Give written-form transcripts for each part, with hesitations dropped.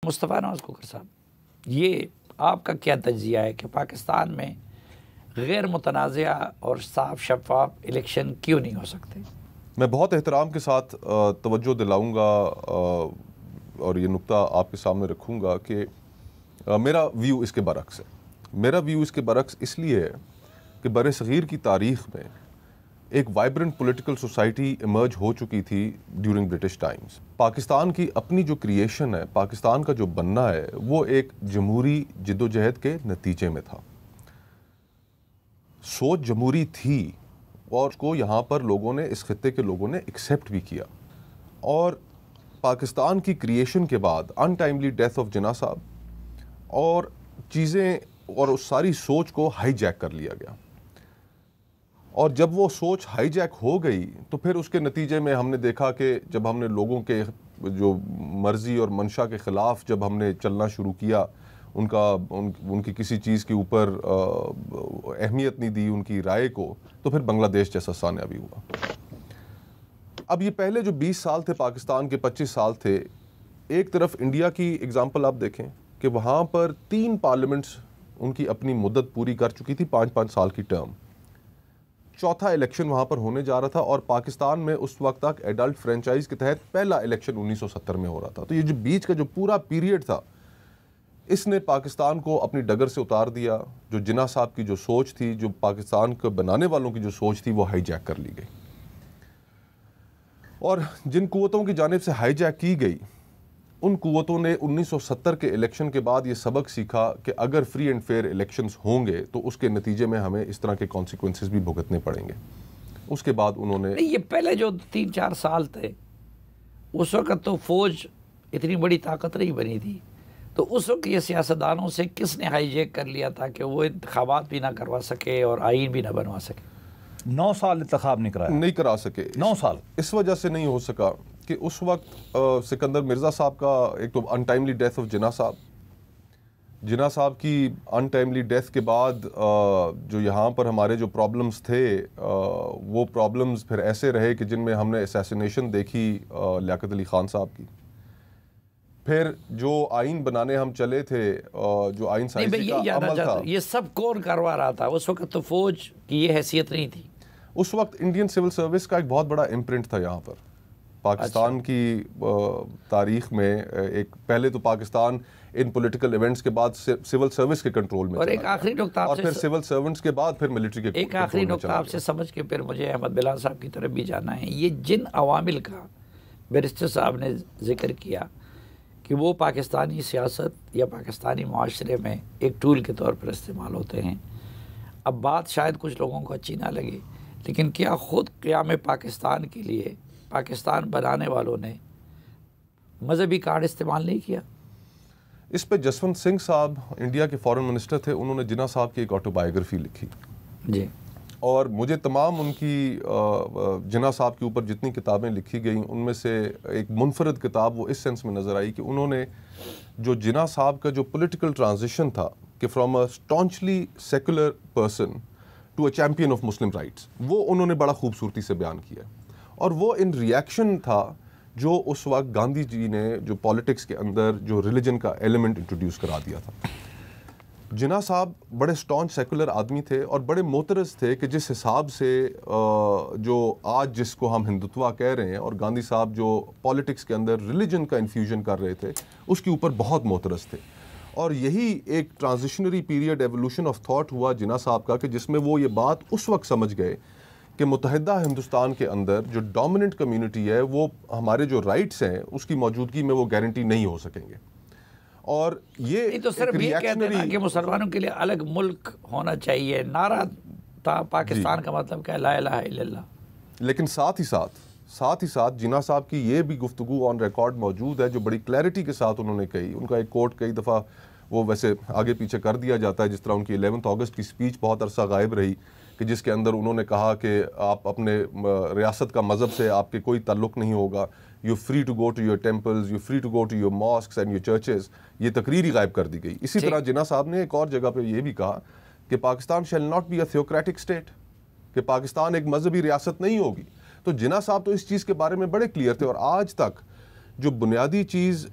मुस्तफ़ा नवाज़ खोखर साहब, ये आपका क्या तज्ज़िया है कि पाकिस्तान में गैर मुतनाज़िया और साफ शफाफ इलेक्शन क्यों नहीं हो सकते? मैं बहुत एहतराम के साथ तवज्जो दिलाऊंगा और ये नुक्ता आपके सामने रखूंगा कि मेरा व्यू इसके बरक्स है। मेरा व्यू इसके बरक्स इसलिए है कि बरसग़ीर की तारीख़ में एक वाइब्रेंट पॉलिटिकल सोसाइटी इमर्ज हो चुकी थी ड्यूरिंग ब्रिटिश टाइम्स। पाकिस्तान की अपनी जो क्रिएशन है, पाकिस्तान का जो बनना है, वो एक जमहूरी जिद्दोजहद के नतीजे में था। सोच जमहूरी थी और उसको यहाँ पर लोगों ने, इस खित्ते के लोगों ने एक्सेप्ट भी किया। और पाकिस्तान की क्रिएशन के बाद अनटाइमली डेथ ऑफ जिन्ना साहब और चीज़ें और उस सारी सोच को हाईजैक कर लिया गया। और जब वो सोच हाईजैक हो गई तो फिर उसके नतीजे में हमने देखा कि जब हमने लोगों के जो मर्ज़ी और मंशा के ख़िलाफ़ जब हमने चलना शुरू किया, उनकी किसी चीज़ के ऊपर अहमियत नहीं दी, उनकी राय को, तो फिर बांग्लादेश जैसा सान्या भी हुआ। अब ये पहले जो 20 साल थे पाकिस्तान के, 25 साल थे, एक तरफ इंडिया की एग्ज़ाम्पल आप देखें कि वहाँ पर 3 पार्लियामेंट्स उनकी अपनी मुद्दत पूरी कर चुकी थी, 5-5 साल की टर्म। चौथा इलेक्शन वहाँ पर होने जा रहा था और पाकिस्तान में उस वक्त तक एडल्ट फ्रेंचाइज के तहत पहला इलेक्शन 1970 में हो रहा था। तो ये जो बीच का जो पूरा पीरियड था, इसने पाकिस्तान को अपनी डगर से उतार दिया। जो जिन्ना साहब की जो सोच थी, जो पाकिस्तान को बनाने वालों की जो सोच थी, वो हाईजैक कर ली गई। और जिन कुव्वतों की जानिब से हाईजैक की गई, उन कुव्वतों ने 1970 के इलेक्शन के बाद ये सबक सीखा कि अगर फ्री एंड फेयर इलेक्शंस होंगे तो उसके नतीजे में हमें इस तरह के कॉन्सिक्वेंसेस भी भुगतने पड़ेंगे। उसके बाद उन्होंने ये पहले जो 3-4 साल थे, उस वक्त तो फौज इतनी बड़ी ताकत नहीं बनी थी, तो उस वक्त ये सियासतदानों से किसने हाईजैक कर लिया था कि वो इंतखाबात भी ना करवा सके और आइन भी ना बनवा सके? 9 साल इंतखाब नहीं करा सके। 9 साल इस वजह से नहीं हो सका कि उस वक्त सिकंदर मिर्ज़ा साहब का एक तो अनटाइमली डेथ ऑफ जिन्ना साहब की अनटाइमली डेथ के बाद जो यहाँ पर हमारे जो प्रॉब्लम्स थे, वो प्रॉब्लम्स फिर ऐसे रहे कि जिनमें हमने असैसिनेशन देखी लियाकत अली ख़ान साहब की। फिर जो आइन बनाने हम चले थे, जो आइन साइंसी का अमल था, ये सब कौन करवा रहा था? उस वक्त तो फौज की ये हैसियत नहीं थी। उस वक्त इंडियन सिविल सर्विस का एक बहुत बड़ा इम्प्रिंट था यहाँ पर पाकिस्तान की तारीख में। एक पहले तो पाकिस्तान इन पॉलिटिकल इवेंट्स के बाद सिविल सर्विस के कंट्रोल में, और एक आखिरी नुकता और फिर सिविल सर्वेंट्स के बाद फिर मिलिट्री के एक आखिरी नुकता आपसे समझ के फिर मुझे अहमद बिलाल साहब की तरफ भी जाना है। ये जिन अवामिल का बैरिस्टर साहब ने जिक्र किया कि वो पाकिस्तानी सियासत या पाकिस्तानी माशरे में एक टूल के तौर पर इस्तेमाल होते हैं, अब बात शायद कुछ लोगों को अच्छी ना लगे, लेकिन क्या ख़ुद क़याम पाकिस्तान के लिए पाकिस्तान बनाने वालों ने मजहबी कार्ड इस्तेमाल नहीं किया? इस पे जसवंत सिंह साहब इंडिया के फॉरेन मिनिस्टर थे, उन्होंने जिन्ना साहब की एक ऑटोबायोग्राफी लिखी जी। और मुझे तमाम उनकी जिन्ना साहब के ऊपर जितनी किताबें लिखी गई, उनमें से एक मुनफरद किताब वो इस सेंस में नज़र आई कि उन्होंने जो जिन्ना साहब का जो पॉलिटिकल ट्रांजिशन था कि from a staunchly secular person to a champion of Muslim rights, वो उन्होंने बड़ा खूबसूरती से बयान किया। और वो इन रिएक्शन था जो उस वक्त गांधी जी ने जो पॉलिटिक्स के अंदर जो रिलीजन का एलिमेंट इंट्रोड्यूस करा दिया था। जिन्ना साहब बड़े स्टॉन्च सेकुलर आदमी थे और बड़े मोतरज़ थे कि जिस हिसाब से जो आज जिसको हम हिंदुत्व कह रहे हैं, और गांधी साहब जो पॉलिटिक्स के अंदर रिलीजन का इन्फ्यूजन कर रहे थे, उसके ऊपर बहुत मोतरज़ थे। और यही एक transitionary period, evolution of thought हुआ जिन्ना साहब का, कि जिसमें वो ये बात उस वक्त समझ गए कि मुत्तहिदा हिंदुस्तान के अंदर जो डोमिनेंट कम्युनिटी है, वो हमारे जो राइट्स हैं उसकी मौजूदगी में वो गारंटी नहीं हो सकेंगे। और ये नहीं तो सिर्फ ये कहते हैं ना कि मुसलमानों के लिए अलग मुल्क होना चाहिए, नारा था पाकिस्तान का मतलब क्या है, ला इलाहा इल्लल्लाह। लेकिन साथ ही साथ जिन्ना साहब की ये भी गुफ्तगू ऑन रिकॉर्ड मौजूद है जो बड़ी क्लैरिटी के साथ उन्होंने कही। उनका एक कोट कई दफ़ा वो वैसे आगे पीछे कर दिया जाता है, जिस तरह उनकी 11 अगस्त की स्पीच बहुत अरसा गायब रही, कि जिसके अंदर उन्होंने कहा कि आप अपने रियासत का मज़हब से आपके कोई ताल्लुक़ नहीं होगा, you free to go to your temples, you free to go to your mosques and your churches. ये तकरीर ही गायब कर दी गई। इसी तरह जिन्ना साहब ने एक और जगह पे ये भी कहा कि Pakistan shall not be a theocratic state, कि पाकिस्तान एक मजहबी रियासत नहीं होगी। तो जिन्ना साहब तो इस चीज़ के बारे में बड़े क्लियर थे। और आज तक जो बुनियादी चीज़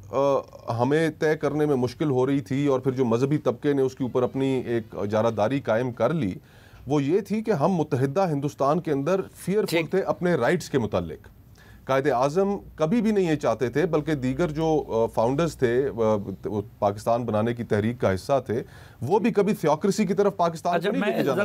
हमें तय करने में मुश्किल हो रही थी और फिर जो मजहबी तबके ने उसके ऊपर अपनी एक इजारादारी कायम कर ली, वो ये थी कि हम मुत्तहिदा हिंदुस्तान के अंदर फियरफुल थे अपने राइट्स के मुतालिक। कायदे आज़म कभी भी नहीं ये चाहते थे, बल्कि दीगर जो फाउंडर्स थे पाकिस्तान बनाने की तहरीक का हिस्सा थे, वो भी कभी थियोक्रेसी की तरफ पाकिस्तान को नहीं लेके जाना